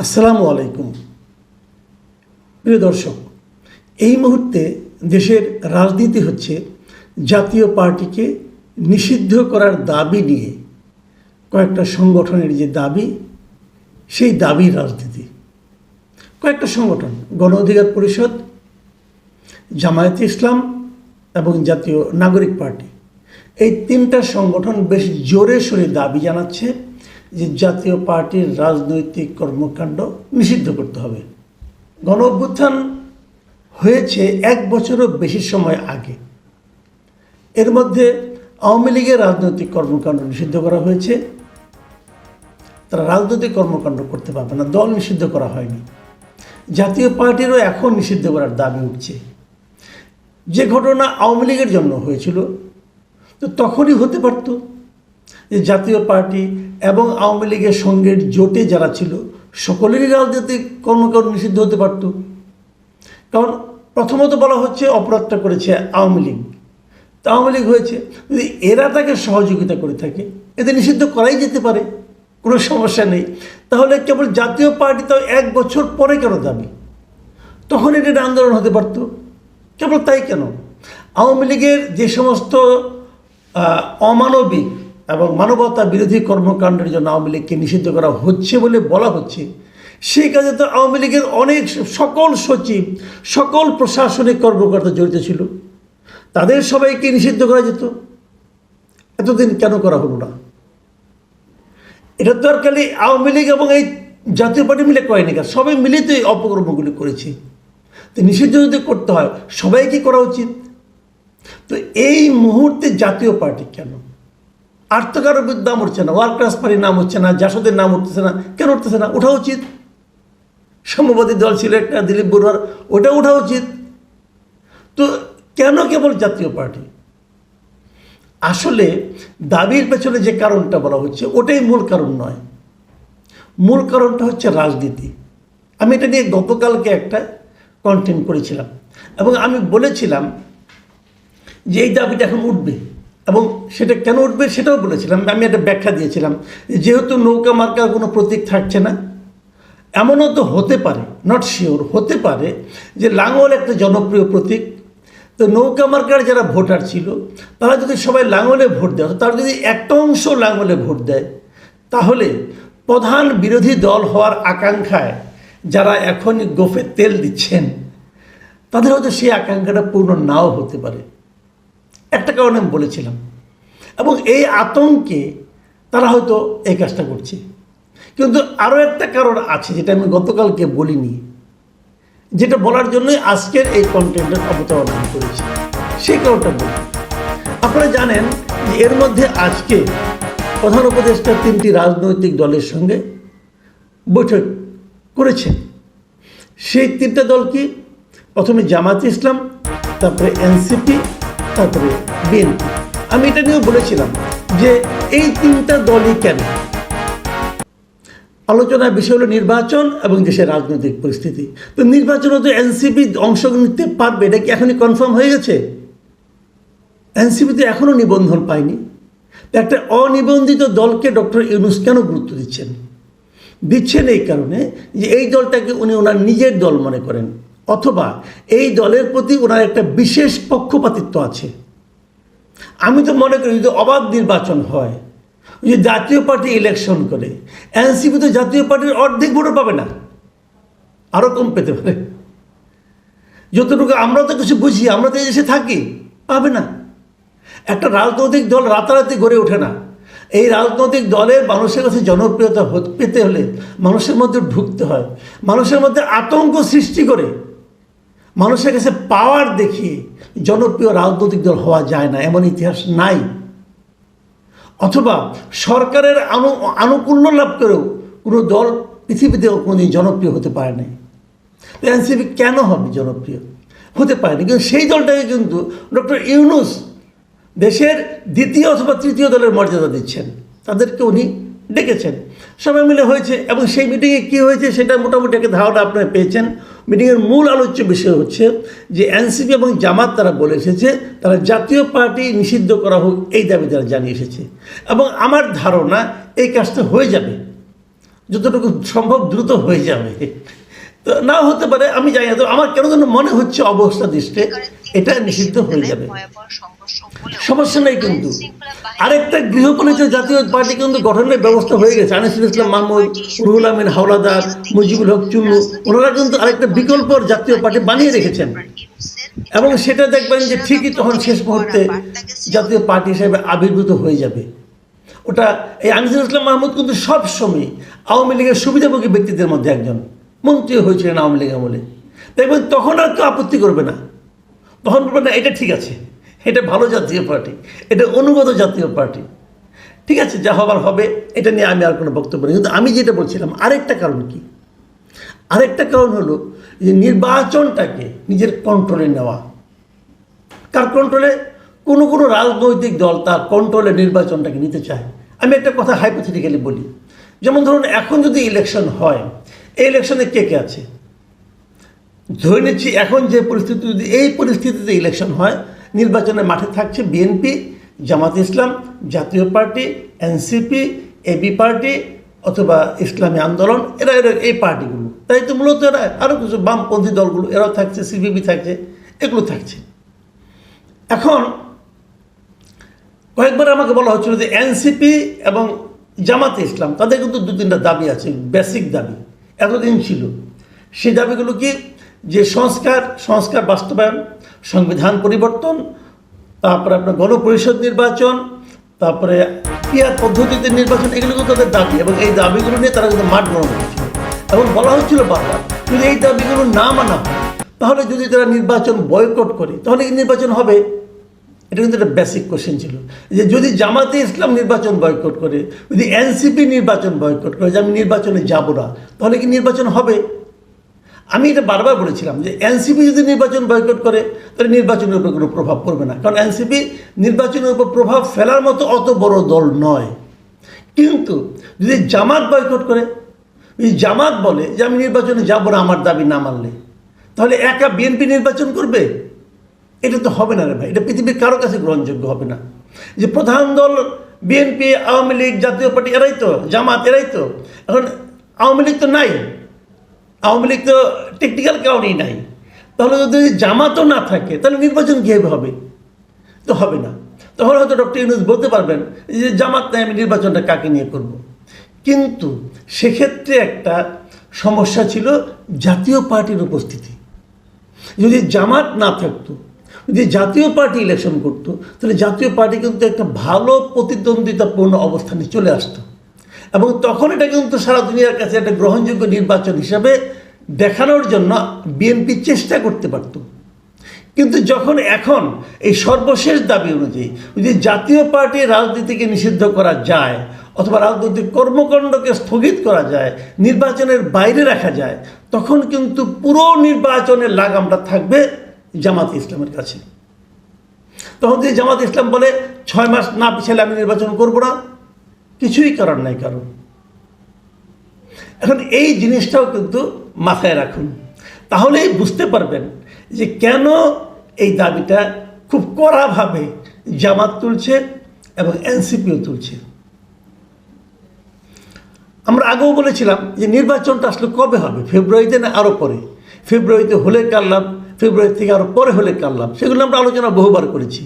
আসসালামু আলাইকুম প্রিয় দর্শক, এই মুহূর্তে দেশের রাজনীতি হচ্ছে জাতীয় পার্টিকে নিষিদ্ধ করার দাবি নিয়ে কয়েকটা সংগঠনের যে দাবি, সেই দাবির রাজনীতি। কয়েকটা সংগঠন, গণ অধিকার পরিষদ, জামায়াতে ইসলাম এবং জাতীয় নাগরিক পার্টি, এই তিনটা সংগঠন বেশ জোরে সোরে দাবি জানাচ্ছে যে জাতীয় পার্টির রাজনৈতিক কর্মকাণ্ড নিষিদ্ধ করতে হবে। গণ অভ্যুত্থান হয়েছে 1 বছরও বেশি সময় আগে। এর মধ্যে আওয়ামী লীগের রাজনৈতিক কর্মকাণ্ড নিষিদ্ধ করা হয়েছে। তারা রাজনৈতিক কর্মকাণ্ড করতে পারবে না, দল নিষিদ্ধ করা হয়নি। জাতীয় পার্টিরও এখন নিষিদ্ধ করার দাবি উঠছে। যে ঘটনা আওয়ামী লীগের জন্য হয়েছিল, তো তখনই হতে পারত যে জাতীয় পার্টি এবং আওয়ামী লীগের সঙ্গের জোটে যারা ছিল সকলেরই রাজনৈতিক কর্মকাণ্ড নিষিদ্ধ হতে পারত। কারণ প্রথমত বলা হচ্ছে অপরাধটা করেছে আওয়ামী লীগ, তা আওয়ামী লীগ হয়েছে, যদি এরা তাকে সহযোগিতা করে থাকে এদের নিষিদ্ধ করাই যেতে পারে, কোনো সমস্যা নেই। তাহলে কেবল জাতীয় পার্টি তাও 1 বছর পরে কেন দাবি? তখন এটা আন্দোলন হতে পারত। কেবল তাই কেন? আওয়ামী লীগের যে সমস্ত অমানবিক এবং মানবতা বিরোধী কর্মকাণ্ডের জন্য আওয়ামী লীগকে নিষিদ্ধ করা হচ্ছে বলে বলা হচ্ছে, সেই কাজে তো আওয়ামী লীগের অনেক সকল সচিব, সকল প্রশাসনিক কর্মকর্তা জড়িত ছিল, তাদের সবাইকে নিষিদ্ধ করা যেত। এতদিন কেন করা হলো না? এটা তো আর খালি আওয়ামী লীগ এবং এই জাতীয় পার্টি মিলে করেনি, সবাই মিলে তো এই অপকর্মগুলি করেছে। তো নিষিদ্ধ যদি করতে হয় সবাইকে করা উচিত। তো এই মুহূর্তে জাতীয় পার্টি কেন আর তো কারো নাম উঠছে না, ওয়ার্কার্স পার্টির নাম উঠছে না, জাসদের নাম উঠতেছে না, কেন উঠতেছে না? ওঠা উচিত। সাম্যবাদী দল ছিল একটা, দিলীপ বড়ুয়ার, ওটা ওঠা উচিত। তো কেন কেবল জাতীয় পার্টি? আসলে দাবির পেছনে যে কারণটা বলা হচ্ছে ওটাই মূল কারণ নয়। মূল কারণটা হচ্ছে রাজনীতি। আমি এটা নিয়ে গতকালকে একটা কন্টেন্ট করেছিলাম এবং আমি বলেছিলাম যে এই দাবিটা এখন উঠবে, এবং সেটা কেন উঠবে সেটাও বলেছিলাম। আমি একটা ব্যাখ্যা দিয়েছিলাম, যেহেতু নৌকা মার্কার কোনো প্রতীক থাকছে না, এমনও তো হতে পারে, নট শিওর, হতে পারে যে লাঙল একটা জনপ্রিয় প্রতীক। তো নৌকা মার্কার যারা ভোটার ছিল তারা যদি সবাই লাঙলে ভোট দেয়, তারা যদি একটা অংশ লাঙলে ভোট দেয়, তাহলে প্রধান বিরোধী দল হওয়ার আকাঙ্ক্ষায় যারা এখনই গোফে তেল দিচ্ছেন তাদের হয়তো সেই আকাঙ্ক্ষাটা পূর্ণ নাও হতে পারে। একটা কারণে আমি বলেছিলাম, এবং এই আতঙ্কে তারা হয়তো এই কাজটা করছে। কিন্তু আরও একটা কারণ আছে যেটা আমি গতকালকে বলিনি, যেটা বলার জন্যই আজকের এই কন্টেন্টের অবতারণা করেছি। সেই কারণটা বলি। আপনারা জানেন যে এর মধ্যে আজকে প্রধান উপদেষ্টা 3টি রাজনৈতিক দলের সঙ্গে বৈঠক করেছেন। সেই 3টা দল কি? প্রথমে জামায়াতে ইসলাম, তারপরে এনসিপি, তারপরে বিএনপি। আমি এটা নিয়েও বলেছিলাম যে এই 3টা দলই কেন? আলোচনার বিষয় হলো নির্বাচন এবং দেশের রাজনৈতিক পরিস্থিতি। তো নির্বাচনে তো এনসিপি অংশ নিতে পারবে, এটা কি এখনই কনফার্ম হয়ে গেছে? এনসিপি তো এখনও নিবন্ধন পায়নি। একটা অনিবন্ধিত দলকে ডক্টর ইউনূস কেন গুরুত্ব দিচ্ছেন? দিচ্ছেন এই কারণে যে এই দলটাকে উনি ওনার নিজের দল মনে করেন, অথবা এই দলের প্রতি ওনার একটা বিশেষ পক্ষপাতিত্ব আছে। আমি তো মনে করি যদি অবাধ নির্বাচন হয়, যদি জাতীয় পার্টি ইলেকশন করে, এনসিপি তো জাতীয় পার্টির অর্ধেক ভোটও পাবে না, আরও কম পেতে পারে। যতটুকু আমরা তো কিছু বুঝি, আমরা তো এই দেশে থাকি, পাবে না। একটা রাজনৈতিক দল রাতারাতি গড়ে ওঠে না। এই রাজনৈতিক দলের মানুষের কাছে জনপ্রিয়তা পেতে হলে মানুষের মধ্যে ঢুকতে হয়, মানুষের মধ্যে আতঙ্ক সৃষ্টি করে মানুষের কাছে পাওয়ার দেখিয়ে জনপ্রিয় রাজনৈতিক দল হওয়া যায় না, এমন ইতিহাস নাই। অথবা সরকারের আনুকূল্য লাভ করেও কোনো দল পৃথিবীতে কোনোদিন জনপ্রিয় হতে পারে নাই। তো এনসিপি কেন হবে জনপ্রিয়? হতে পারেনি। কিন্তু সেই দলটাকে কিন্তু ডক্টর ইউনূস দেশের 2য় অথবা 3য় দলের মর্যাদা দিচ্ছেন, তাদেরকে উনি ডেকেছেন, সবাই মিলে হয়েছে। এবং সেই মিটিংয়ে কী হয়েছে সেটা মোটামুটি একটা ধারণা আপনারা পেয়েছেন। মিটিংয়ের মূল আলোচ্য বিষয় হচ্ছে যে এনসিপি এবং জামাত তারা বলে এসেছে তারা জাতীয় পার্টি নিষিদ্ধ করা হোক, এই দাবি তারা জানিয়ে এসেছে। এবং আমার ধারণা এই কাজটা হয়ে যাবে। যতটুকু সম্ভব দ্রুত হয়ে যাবে। তো নাও হতে পারে, আমি জানি না। তো আমার কেন যেন মনে হচ্ছে অবস্থা দৃষ্টে এটা নিষিদ্ধ হয়ে যাবে, সমস্যা নেই। কিন্তু আরেকটা গৃহপালিত জাতীয় পার্টি কিন্তু গঠনের ব্যবস্থা হয়ে গেছে। আনিসুল ইসলাম মাহমুদ, রুহুল আমিন হাওলাদার, মুজিবুল হক চুন্নু, ওনারা কিন্তু আরেকটা বিকল্প জাতীয় পার্টি বানিয়ে রেখেছেন। এবং সেটা দেখবেন যে ঠিকই তখন শেষ মুহূর্তে জাতীয় পার্টি হিসেবে আবির্ভূত হয়ে যাবে। ওটা এই আনিসুল ইসলাম মাহমুদ কিন্তু সবসময় আওয়ামী লীগের সুবিধাভোগী ব্যক্তিদের মধ্যে একজন, মন্ত্রী হয়েছিলেন আওয়ামী লীগ আমলে। দেখবেন তখন আর কেউ আপত্তি করবে না, তখন বলবে না এটা ঠিক আছে, এটা ভালো জাতীয় পার্টি, এটা অনুগত জাতীয় পার্টি, ঠিক আছে, যা হবার হবে। এটা নিয়ে আমি আর কোনো বক্তব্য নেই। কিন্তু আমি যেটা বলছিলাম, আরেকটা কারণ কি, আরেকটা কারণ হলো যে নির্বাচনটাকে নিজের কন্ট্রোলে নেওয়া। কার কন্ট্রোলে? কোনো কোনো রাজনৈতিক দল তার কন্ট্রোলে নির্বাচনটাকে নিতে চায়। আমি একটা কথা হাইপোথেটিক্যালি বলি, যেমন ধরুন এখন যদি ইলেকশন হয়, এই ইলেকশনে কে কে আছে? ধরে নিচ্ছি এখন যে পরিস্থিতি, যদি এই পরিস্থিতিতে ইলেকশন হয়, নির্বাচনের মাঠে থাকছে বিএনপি, জামাত ইসলাম, জাতীয় পার্টি, এনসিপি, এবি পার্টি অথবা ইসলামী আন্দোলন, এরা এই পার্টিগুলো। তাই তো মূলত এরা আরও কিছু বামপন্থী দলগুলো এরাও থাকছে, সিপিবি থাকছে, এগুলো থাকছে। এখন কয়েকবার আমাকে বলা হচ্ছিল যে এনসিপি এবং জামাতে ইসলাম তাদের কিন্তু দু তিনটা দাবি আছে, বেসিক দাবি এতদিন ছিল। সেই দাবিগুলো কি? যে সংস্কার বাস্তবায়ন, সংবিধান পরিবর্তন, তারপরে আপনার গণপরিষদ নির্বাচন, তারপরে পিআর পদ্ধতিতে নির্বাচন, এগুলো কিন্তু তাদের দাবি। এবং এই দাবিগুলো নিয়ে তারা কিন্তু মাঠ গণনা করছিল এবং বলা হচ্ছিল বারবার, যদি এই দাবিগুলো না মানা হয়, তাহলে যদি তারা নির্বাচন বয়কট করে তাহলে কি নির্বাচন হবে? এটা কিন্তু একটা বেসিক কোশ্চেন ছিল, যে যদি জামাতে ইসলাম নির্বাচন বয়কট করে, যদি এনসিপি নির্বাচন বয়কট করে, যে আমি নির্বাচনে যাব না, তাহলে কি নির্বাচন হবে? আমি এটা বারবার বলেছিলাম যে এনসিপি যদি নির্বাচন বয়কট করে তাহলে নির্বাচনের উপর কোনো প্রভাব পড়বে না, কারণ এনসিপি নির্বাচনের উপর প্রভাব ফেলার মতো অত বড় দল নয়। কিন্তু যদি জামাত বয়কট করে, যদি জামাত বলে যে আমি নির্বাচনে যাব না আমার দাবি না মানলে, তাহলে একা বিএনপি নির্বাচন করবে? এটা তো হবে না রে ভাই, এটা পৃথিবীর কারো কাছে গ্রহণযোগ্য হবে না। যে প্রধান দল বিএনপি, আওয়ামী লীগ, জাতীয় পার্টি, এরাই তো, জামাত এরাই তো। এখন আওয়ামী লীগ তো নাই, আওয়ামী লীগ তো টেকনিক্যাল কারণেই নাই, তাহলে যদি জামাতও না থাকে তাহলে নির্বাচন কীভাবে হবে? তো হবে না। তখন হয়তো ডক্টর ইউনূস বলতে পারবেন যে জামাত নাই, আমি নির্বাচনটা কাকে নিয়ে করব। কিন্তু সেক্ষেত্রে একটা সমস্যা ছিল জাতীয় পার্টির উপস্থিতি। যদি জামাত না থাকতো, যদি জাতীয় পার্টি ইলেকশন করতো, তাহলে জাতীয় পার্টি কিন্তু একটা ভালো প্রতিদ্বন্দ্বিতাপূর্ণ অবস্থানে চলে আসতো এবং তখন এটা কিন্তু সারা দুনিয়ার কাছে একটা গ্রহণযোগ্য নির্বাচন হিসাবে দেখানোর জন্য বিএনপি চেষ্টা করতে পারত। কিন্তু যখন এখন এই সর্বশেষ দাবি অনুযায়ী যদি জাতীয় পার্টির রাজনীতিকে নিষিদ্ধ করা যায় অথবা রাজনৈতিক কর্মকাণ্ডকে স্থগিত করা যায়, নির্বাচনের বাইরে রাখা যায়, তখন কিন্তু পুরো নির্বাচনের লাগামটা থাকবে জামাত ইসলামের কাছে। তখন যদি জামাত ইসলাম বলে 6 মাস না পিছালে আমি নির্বাচন করব না, কিছুই করার নাই কারণ। এখন এই জিনিসটাও কিন্তু মাথায় রাখুন, তাহলেই বুঝতে পারবেন যে কেন এই দাবিটা খুব কড়াভাবে জামাত তুলছে এবং এনসিপিও তুলছে। আমরা আগেও বলেছিলাম যে নির্বাচনটা আসলে কবে হবে, ফেব্রুয়ারিতে না আরও পরে? ফেব্রুয়ারিতে হলে কার লাভ, ফেব্রুয়ারি থেকে আরও পরে হলে কার লাভ, সেগুলো আমরা আলোচনা বহুবার করেছি।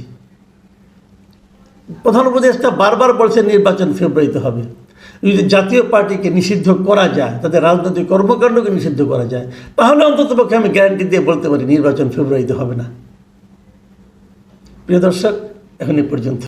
প্রধান উপদেষ্টা বারবার বলছেন নির্বাচন ফেব্রুয়ারিতে হবে। যদি জাতীয় পার্টিকে নিষিদ্ধ করা যায়, তাদের রাজনৈতিক কর্মকাণ্ডকে নিষিদ্ধ করা যায়, তাহলে অন্ততপক্ষে আমি গ্যারান্টি দিয়ে বলতে পারি নির্বাচন ফেব্রুয়ারিতে হবে না। প্রিয় দর্শক, এখন এই পর্যন্ত।